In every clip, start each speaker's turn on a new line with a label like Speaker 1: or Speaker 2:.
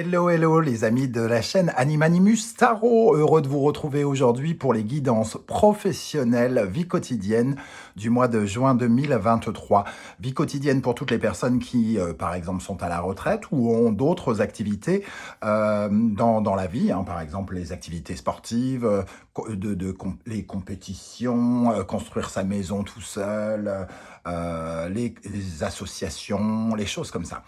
Speaker 1: Hello, hello les amis de la chaîne Animanimus Tarot, heureux de vous retrouver aujourd'hui pour les guidances professionnelles vie quotidienne du mois de juin 2023. Vie quotidienne pour toutes les personnes qui, par exemple, sont à la retraite ou ont d'autres activités dans la vie, hein, par exemple les activités sportives, les compétitions, construire sa maison tout seul, les associations, les choses comme ça.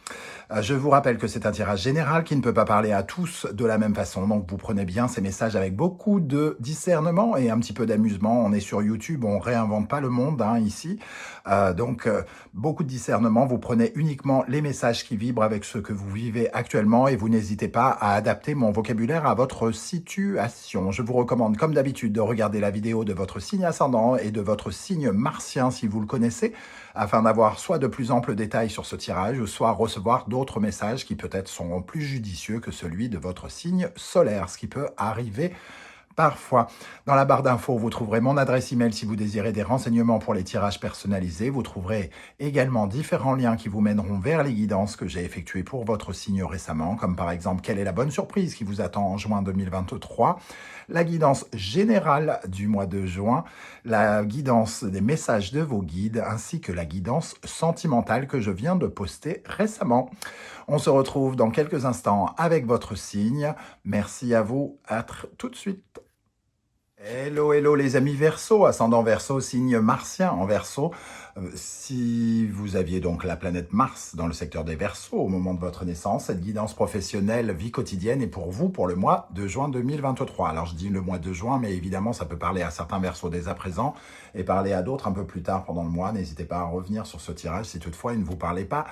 Speaker 1: Je vous rappelle que c'est un tirage général qui ne peut pas parler à tous de la même façon. Donc, vous prenez bien ces messages avec beaucoup de discernement et un petit peu d'amusement. On est sur YouTube, on réinvente pas le monde ici. Beaucoup de discernement. Vous prenez uniquement les messages qui vibrent avec ce que vous vivez actuellement et vous n'hésitez pas à adapter mon vocabulaire à votre situation. Je vous recommande, comme d'habitude, de regarder la vidéo de votre signe ascendant et de votre signe martien si vous le connaissez, afin d'avoir soit de plus amples détails sur ce tirage, soit recevoir d'autres messages qui peut-être sont plus judicieux que celui de votre signe solaire, ce qui peut arriver parfois. Dans la barre d'infos, vous trouverez mon adresse email si vous désirez des renseignements pour les tirages personnalisés. Vous trouverez également différents liens qui vous mèneront vers les guidances que j'ai effectuées pour votre signe récemment, comme par exemple quelle est la bonne surprise qui vous attend en juin 2023, la guidance générale du mois de juin, la guidance des messages de vos guides, ainsi que la guidance sentimentale que je viens de poster récemment. On se retrouve dans quelques instants avec votre signe. Merci à vous, tout de suite. Hello, hello les amis Verseau, ascendant Verseau, signe martien en Verseau. Si vous aviez donc la planète Mars dans le secteur des Verseaux au moment de votre naissance, cette guidance professionnelle vie quotidienne est pour vous pour le mois de juin 2023. Alors je dis le mois de juin, mais évidemment ça peut parler à certains Verseaux dès à présent et parler à d'autres un peu plus tard pendant le mois. N'hésitez pas à revenir sur ce tirage si toutefois il ne vous parlait pas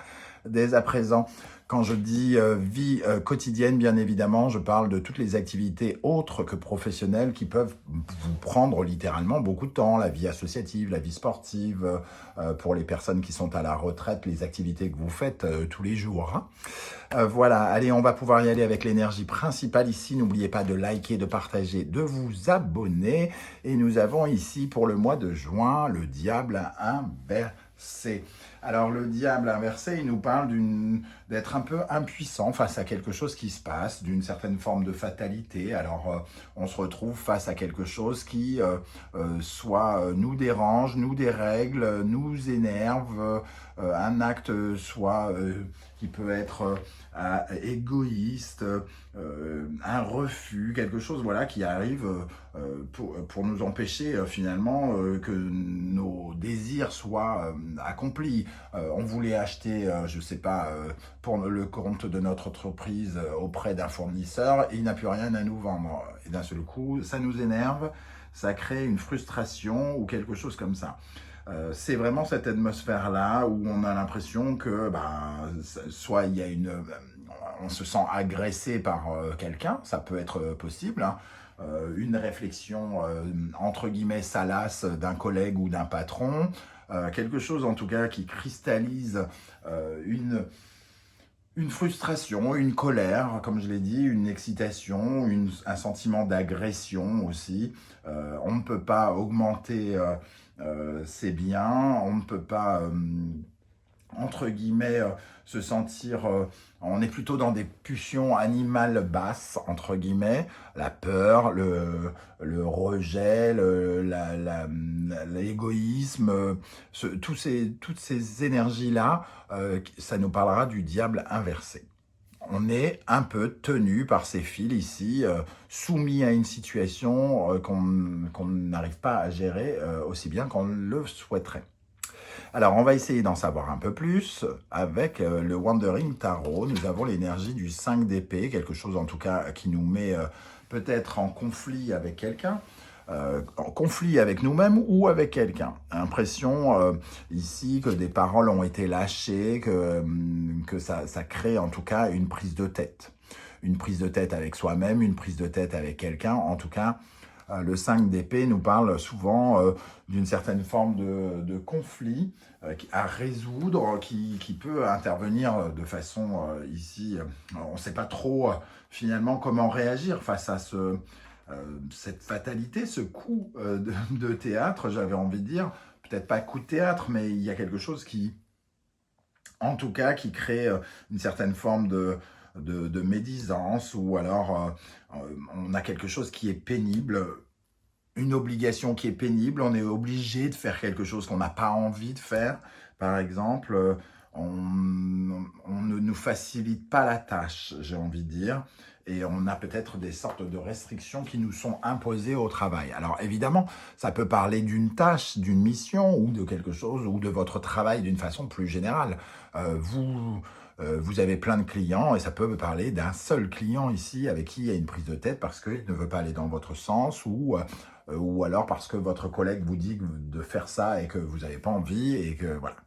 Speaker 1: dès à présent. Quand je dis vie quotidienne, bien évidemment, je parle de toutes les activités autres que professionnelles qui peuvent vous prendre littéralement beaucoup de temps. La vie associative, la vie sportive, pour les personnes qui sont à la retraite, les activités que vous faites tous les jours. Voilà, allez, on va pouvoir y aller avec l'énergie principale ici. N'oubliez pas de liker, de partager, de vous abonner. Et nous avons ici pour le mois de juin le diable inversé. Alors le diable inversé, il nous parle d'être un peu impuissant face à quelque chose qui se passe, d'une certaine forme de fatalité. Alors on se retrouve face à quelque chose qui soit nous dérange, nous dérègle, nous énerve, un acte soit qui peut être égoïste, un refus, quelque chose voilà qui arrive pour nous empêcher finalement que nos désirs soient accomplis. On voulait acheter, je ne sais pas, pour le compte de notre entreprise auprès d'un fournisseur et il n'a plus rien à nous vendre. Et d'un seul coup, ça nous énerve, ça crée une frustration ou quelque chose comme ça. C'est vraiment cette atmosphère-là où on a l'impression que soit il y a on se sent agressé par quelqu'un, ça peut être possible, hein, une réflexion entre guillemets salace d'un collègue ou d'un patron, quelque chose en tout cas qui cristallise une frustration, une colère, comme je l'ai dit, une excitation, un sentiment d'agression aussi. On ne peut pas augmenter ses biens, on ne peut pas entre guillemets, se sentir... on est plutôt dans des pulsions animales basses, entre guillemets, la peur, le rejet, l'égoïsme, toutes ces énergies-là, ça nous parlera du diable inversé. On est un peu tenu par ces fils ici, soumis à une situation qu'on n'arrive pas à gérer aussi bien qu'on le souhaiterait. Alors, on va essayer d'en savoir un peu plus avec le Wandering Tarot. Nous avons l'énergie du 5 d'épée, quelque chose en tout cas qui nous met peut-être en conflit avec quelqu'un, en conflit avec nous-mêmes ou avec quelqu'un. Impression ici que des paroles ont été lâchées, que ça crée en tout cas une prise de tête. Une prise de tête avec soi-même, une prise de tête avec quelqu'un, en tout cas... Le 5 d'épée nous parle souvent d'une certaine forme de conflit à résoudre qui peut intervenir de façon ici, on ne sait pas trop finalement comment réagir face à cette fatalité, ce coup de théâtre, j'avais envie de dire, peut-être pas coup de théâtre, mais il y a quelque chose qui, en tout cas, qui crée une certaine forme de médisance, ou alors on a quelque chose qui est pénible, une obligation qui est pénible, on est obligé de faire quelque chose qu'on n'a pas envie de faire. Par exemple, on ne nous facilite pas la tâche, j'ai envie de dire, et on a peut-être des sortes de restrictions qui nous sont imposées au travail. Alors évidemment, ça peut parler d'une tâche, d'une mission, ou de quelque chose, ou de votre travail d'une façon plus générale. Vous avez plein de clients, et ça peut parler d'un seul client ici avec qui il y a une prise de tête parce qu'il ne veut pas aller dans votre sens, ou alors parce que votre collègue vous dit de faire ça et que vous n'avez pas envie, et que voilà.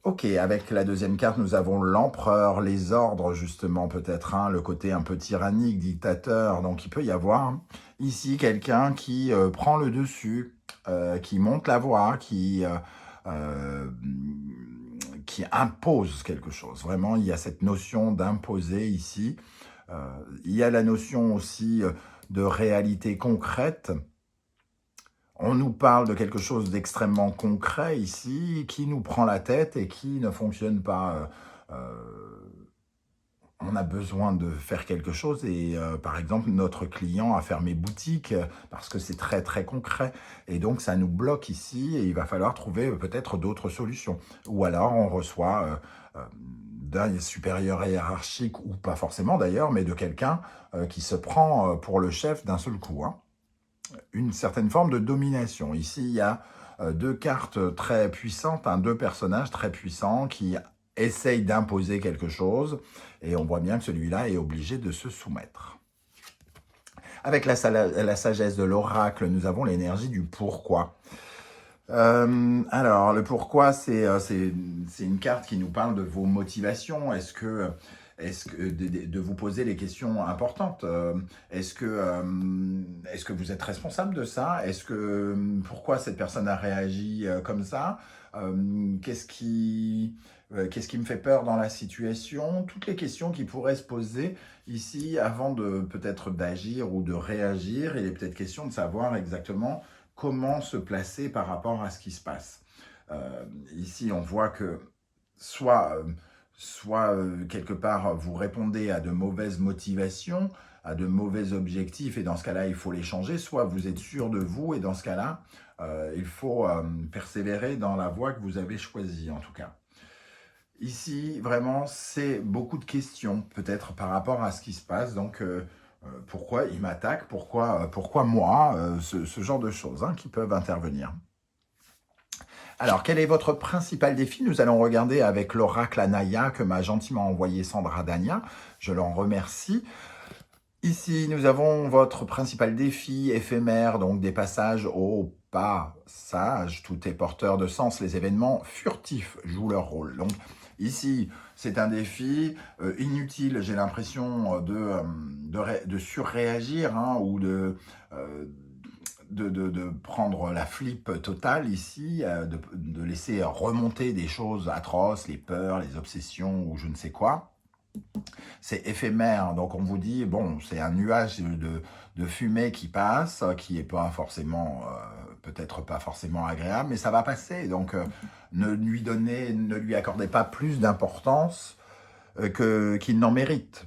Speaker 1: Ok, avec la deuxième carte, nous avons l'empereur, les ordres justement peut-être, hein, le côté un peu tyrannique, dictateur. Donc il peut y avoir ici quelqu'un qui prend le dessus, qui monte la voix, euh, qui impose quelque chose. Vraiment, il y a cette notion d'imposer ici. Il y a la notion aussi de réalité concrète. On nous parle de quelque chose d'extrêmement concret ici, qui nous prend la tête et qui ne fonctionne pas. On a besoin de faire quelque chose et par exemple, notre client a fermé boutique parce que c'est très très concret. Et donc, ça nous bloque ici et il va falloir trouver peut-être d'autres solutions. Ou alors, on reçoit d'un supérieur hiérarchique, ou pas forcément d'ailleurs, mais de quelqu'un qui se prend pour le chef d'un seul coup, hein. Une certaine forme de domination. Ici, il y a deux cartes très puissantes, hein, deux personnages très puissants qui essayent d'imposer quelque chose, et on voit bien que celui-là est obligé de se soumettre. Avec la sagesse de l'oracle, nous avons l'énergie du pourquoi. Alors, le pourquoi, c'est une carte qui nous parle de vos motivations. Est-ce que de vous poser les questions importantes. Est-ce que vous êtes responsable de ça? Pourquoi cette personne a réagi comme ça? Qu'est-ce qui me fait peur dans la situation? Toutes les questions qui pourraient se poser ici avant de peut-être d'agir ou de réagir. Il est peut-être question de savoir exactement comment se placer par rapport à ce qui se passe. Ici, on voit que soit quelque part vous répondez à de mauvaises motivations, à de mauvais objectifs, et dans ce cas-là, il faut les changer, soit vous êtes sûr de vous, et dans ce cas-là, il faut persévérer dans la voie que vous avez choisie, en tout cas. Ici, vraiment, c'est beaucoup de questions, peut-être par rapport à ce qui se passe, donc pourquoi il m'attaque, pourquoi moi, ce genre de choses hein, qui peuvent intervenir. Alors, quel est votre principal défi? Nous allons regarder avec l'oracle Anaya que m'a gentiment envoyé Sandra Dania. Je l'en remercie. Ici, nous avons votre principal défi éphémère, donc des passages au passage. Tout est porteur de sens. Les événements furtifs jouent leur rôle. Donc, ici, c'est un défi inutile, j'ai l'impression, de surréagir hein, ou de prendre la flip totale ici, de laisser remonter des choses atroces, les peurs, les obsessions ou je ne sais quoi. C'est éphémère, donc on vous dit, bon, c'est un nuage de fumée qui passe, qui n'est pas forcément, peut-être pas forcément agréable, mais ça va passer, donc ne lui accordez pas plus d'importance qu'il n'en mérite.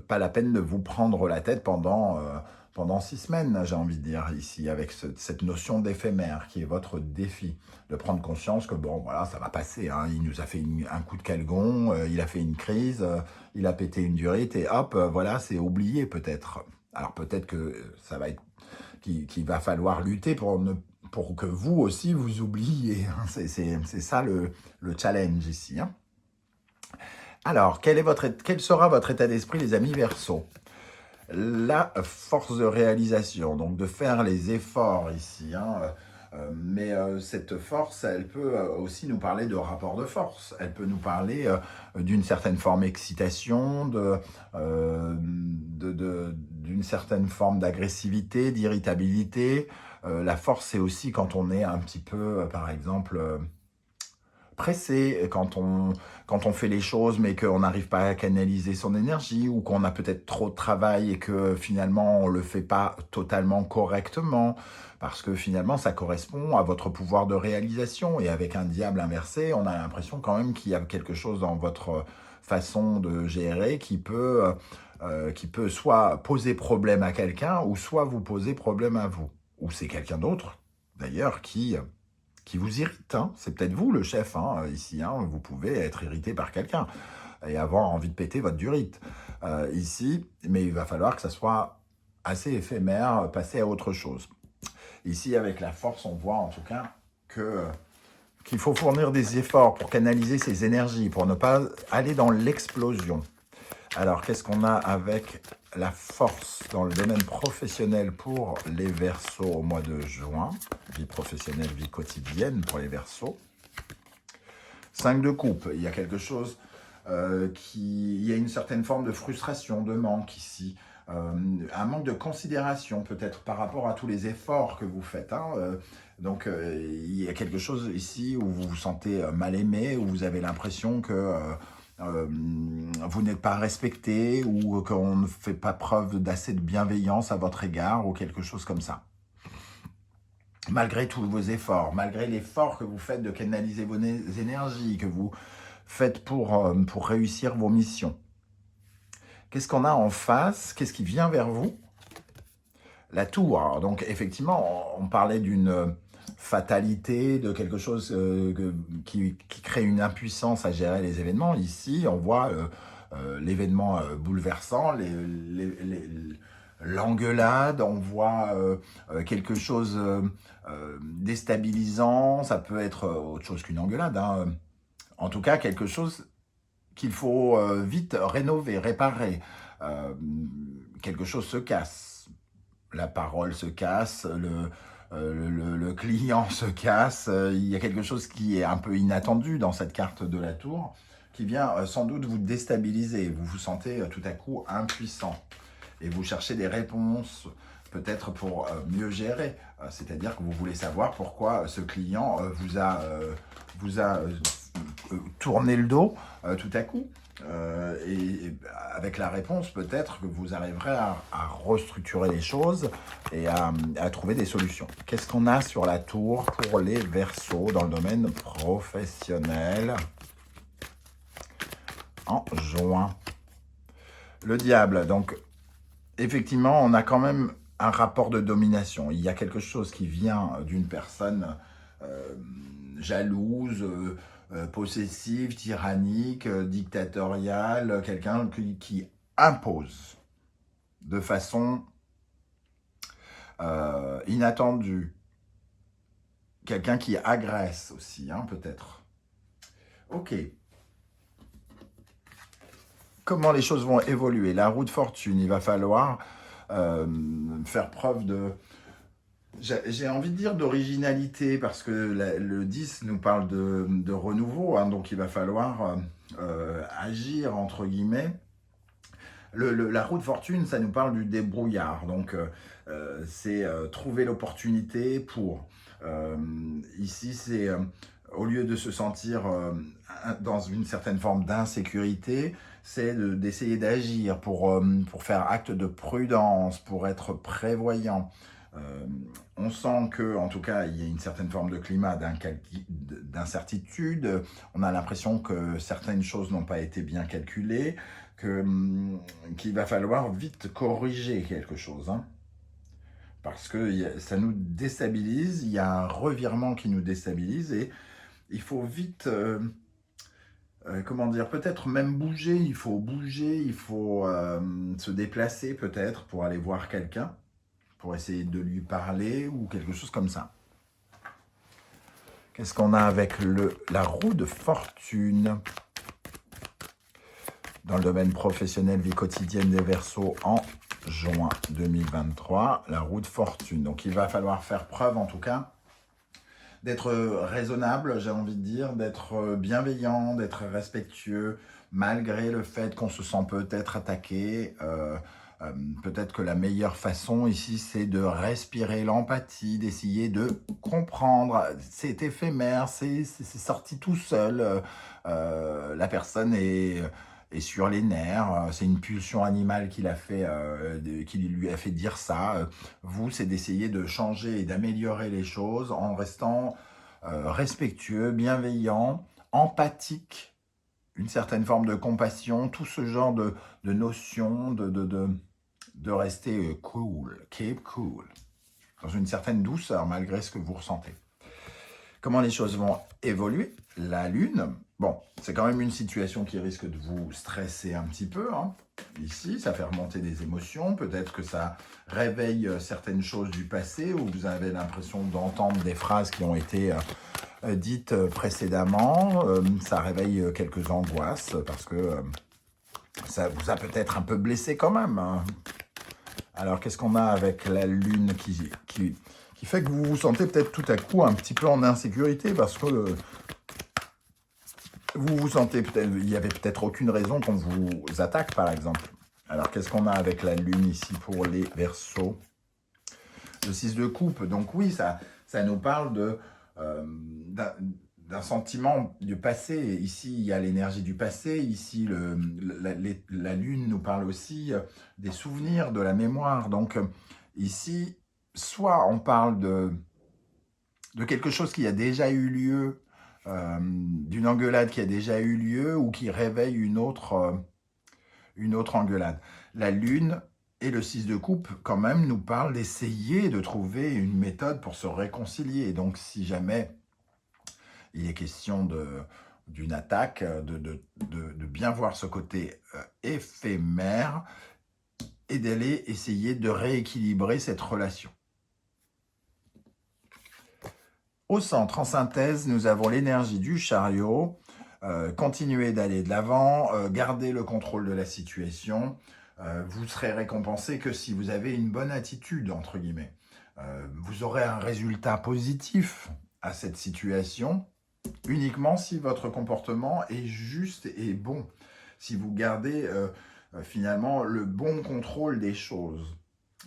Speaker 1: Pas la peine de vous prendre la tête pendant 6 semaines, j'ai envie de dire, ici, avec cette notion d'éphémère qui est votre défi, de prendre conscience que, bon, voilà, ça va passer, hein, il nous a fait un coup de calgon, il a fait une crise, il a pété une durite, et hop, voilà, c'est oublié peut-être. Alors peut-être que ça va être, qu'il va falloir lutter pour que vous aussi, vous oubliez, hein. C'est ça le challenge ici, hein. Alors, quel sera votre état d'esprit, les amis Verseaux? La force de réalisation, donc de faire les efforts ici, hein, mais cette force, elle peut aussi nous parler de rapport de force. Elle peut nous parler d'une certaine forme d'excitation, d'une certaine forme d'agressivité, d'irritabilité. La force, c'est aussi quand on est un petit peu, par exemple pressé, quand on fait les choses mais qu'on n'arrive pas à canaliser son énergie, ou qu'on a peut-être trop de travail et que finalement on ne le fait pas totalement correctement, parce que finalement ça correspond à votre pouvoir de réalisation, et avec un diable inversé, on a l'impression quand même qu'il y a quelque chose dans votre façon de gérer qui peut soit poser problème à quelqu'un ou soit vous poser problème à vous. Ou c'est quelqu'un d'autre, d'ailleurs, qui vous irrite. Hein. C'est peut-être vous le chef ici. Hein. Vous pouvez être irrité par quelqu'un et avoir envie de péter votre durite ici. Mais il va falloir que ça soit assez éphémère, passer à autre chose. Ici, avec la force, on voit en tout cas qu'il faut fournir des efforts pour canaliser ses énergies, pour ne pas aller dans l'explosion. Alors, qu'est-ce qu'on a avec la force dans le domaine professionnel pour les Verseaux au mois de juin? Vie professionnelle, vie quotidienne pour les Verseaux. 5 de coupe, il y a quelque chose il y a une certaine forme de frustration, de manque ici. Un manque de considération peut-être par rapport à tous les efforts que vous faites. Donc, il y a quelque chose ici où vous vous sentez mal aimé, où vous avez l'impression que vous n'êtes pas respecté ou qu'on ne fait pas preuve d'assez de bienveillance à votre égard ou quelque chose comme ça. Malgré tous vos efforts, malgré l'effort que vous faites de canaliser vos énergies, que vous faites pour réussir vos missions. Qu'est-ce qu'on a en face? Qu'est-ce qui vient vers vous? La tour. Alors, donc, effectivement, on parlait d'une fatalité, de quelque chose qui crée une impuissance à gérer les événements. Ici, on voit l'événement bouleversant, l'engueulade, on voit quelque chose déstabilisant. Ça peut être autre chose qu'une engueulade. En tout cas, quelque chose qu'il faut vite rénover, réparer. Quelque chose se casse. La parole se casse, le client se casse. Il y a quelque chose qui est un peu inattendu dans cette carte de la tour, qui vient sans doute vous déstabiliser. Vous vous sentez tout à coup impuissant. Et vous cherchez des réponses, peut-être pour mieux gérer. C'est-à-dire que vous voulez savoir pourquoi ce client vous a tourné le dos tout à coup. Et avec la réponse, peut-être que vous arriverez à restructurer les choses et à trouver des solutions. Qu'est-ce qu'on a sur la tour pour les Verseaux dans le domaine professionnel en juin? Le diable, donc effectivement, on a quand même un rapport de domination. Il y a quelque chose qui vient d'une personne jalouse, possessive, tyrannique, dictatoriale, quelqu'un qui impose de façon inattendue. Quelqu'un qui agresse aussi, peut-être. Ok. Comment les choses vont évoluer? La roue de fortune, il va falloir faire preuve de... J'ai envie de dire d'originalité, parce que le 10 nous parle de renouveau, donc il va falloir agir, entre guillemets. La roue de fortune, ça nous parle du débrouillard, donc c'est trouver l'opportunité pour... ici, c'est au lieu de se sentir dans une certaine forme d'insécurité, c'est d'essayer d'agir pour faire acte de prudence, pour être prévoyant. On sent que, en tout cas, il y a une certaine forme de climat d'incertitude. On a l'impression que certaines choses n'ont pas été bien calculées, qu'il va falloir vite corriger quelque chose. Parce que ça nous déstabilise, il y a un revirement qui nous déstabilise et il faut vite, comment dire, peut-être même bouger, il faut se déplacer peut-être pour aller voir quelqu'un, pour essayer de lui parler ou quelque chose comme ça. Qu'est-ce qu'on a avec la roue de fortune dans le domaine professionnel, vie quotidienne des Verseaux en juin 2023, la roue de fortune. Donc, il va falloir faire preuve, en tout cas, d'être raisonnable, j'ai envie de dire, d'être bienveillant, d'être respectueux, malgré le fait qu'on se sent peut-être attaqué. Peut-être que la meilleure façon ici, c'est de respirer l'empathie, d'essayer de comprendre. C'est éphémère, c'est sorti tout seul. La personne est sur les nerfs, c'est une pulsion animale qui lui a fait dire ça. Vous, c'est d'essayer de changer et d'améliorer les choses en restant respectueux, bienveillant, empathique une certaine forme de compassion, tout ce genre de notions de rester cool, keep cool, dans une certaine douceur malgré ce que vous ressentez. Comment les choses vont évoluer? La Lune, bon, c'est quand même une situation qui risque de vous stresser un petit peu, hein. Ici, ça fait remonter des émotions, peut-être que ça réveille certaines choses du passé, où vous avez l'impression d'entendre des phrases qui ont été dites précédemment. Ça réveille quelques angoisses, parce que ça vous a peut-être un peu blessé quand même, hein. Alors, qu'est-ce qu'on a avec la Lune qui fait que vous vous sentez peut-être tout à coup un petit peu en insécurité, parce que vous vous sentez peut-être, il n'y avait peut-être aucune raison qu'on vous attaque, par exemple. Alors, qu'est-ce qu'on a avec la Lune ici pour les Verseaux? Le 6 de coupe, donc oui, ça nous parle d'un sentiment du passé. Ici, il y a l'énergie du passé. Ici, la Lune nous parle aussi des souvenirs, de la mémoire. Donc, ici, soit on parle de quelque chose qui a déjà eu lieu, d'une engueulade qui a déjà eu lieu ou qui réveille une autre engueulade. La Lune et le 6 de coupe, quand même, nous parlent d'essayer de trouver une méthode pour se réconcilier. Donc, si jamais il est question d'une attaque, de bien voir ce côté éphémère et d'aller essayer de rééquilibrer cette relation. Au centre, en synthèse, nous avons l'énergie du chariot, continuer d'aller de l'avant, garder le contrôle de la situation. Vous serez récompensé que si vous avez une bonne attitude, entre guillemets. Vous aurez un résultat positif à cette situation, uniquement si votre comportement est juste et bon. Si vous gardez finalement le bon contrôle des choses.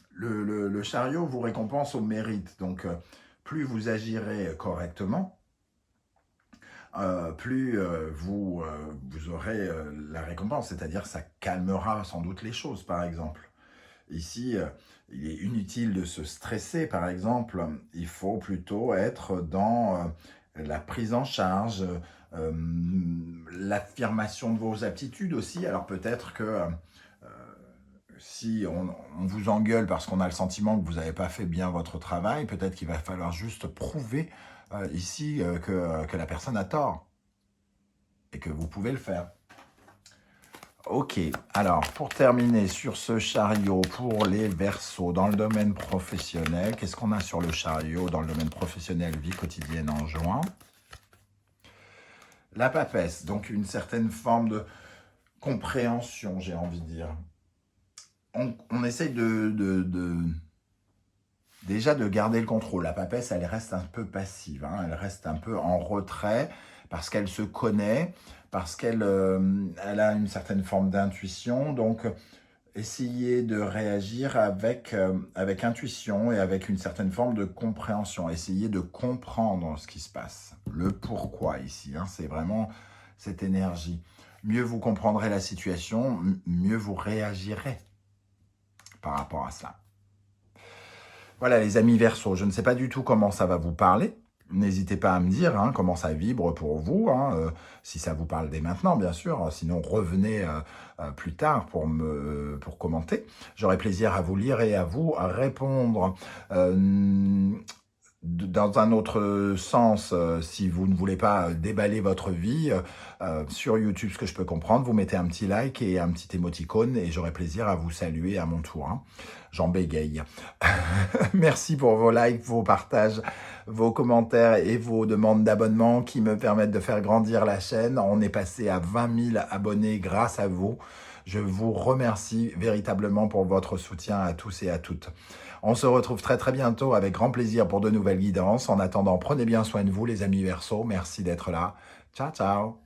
Speaker 1: Le chariot vous récompense au mérite, donc plus vous agirez correctement, plus vous aurez la récompense, c'est-à-dire ça calmera sans doute les choses, par exemple. Ici, il est inutile de se stresser, par exemple, il faut plutôt être dans la prise en charge, l'affirmation de vos aptitudes aussi. Alors peut-être que si on vous engueule parce qu'on a le sentiment que vous n'avez pas fait bien votre travail, peut-être qu'il va falloir juste prouver ici que la personne a tort et que vous pouvez le faire. Ok, alors pour terminer sur ce chariot pour les Verseaux dans le domaine professionnel, qu'est-ce qu'on a sur le chariot dans le domaine professionnel, vie quotidienne en juin? La papesse, donc une certaine forme de compréhension, j'ai envie de dire. On essaye déjà de garder le contrôle. La papesse, elle reste un peu passive, hein, elle reste un peu en retrait parce qu'elle se connaît, parce qu'elle elle a une certaine forme d'intuition. Donc, essayez de réagir avec intuition et avec une certaine forme de compréhension. Essayez de comprendre ce qui se passe. Le pourquoi ici, hein, c'est vraiment cette énergie. Mieux vous comprendrez la situation, mieux vous réagirez par rapport à cela. Voilà les amis Verseaux, je ne sais pas du tout comment ça va vous parler. N'hésitez pas à me dire hein, comment ça vibre pour vous, hein, si ça vous parle dès maintenant, bien sûr. Sinon, revenez plus tard pour commenter. J'aurai plaisir à vous lire et à vous répondre. Dans un autre sens, si vous ne voulez pas déballer votre vie, sur YouTube, ce que je peux comprendre, vous mettez un petit like et un petit émoticône et j'aurai plaisir à vous saluer à mon tour. Hein. J'en bégaye. Merci pour vos likes, vos partages, vos commentaires et vos demandes d'abonnement qui me permettent de faire grandir la chaîne. On est passé à 20 000 abonnés grâce à vous. Je vous remercie véritablement pour votre soutien à tous et à toutes. On se retrouve très très bientôt avec grand plaisir pour de nouvelles guidances. En attendant, prenez bien soin de vous les amis Verseaux. Merci d'être là. Ciao, ciao.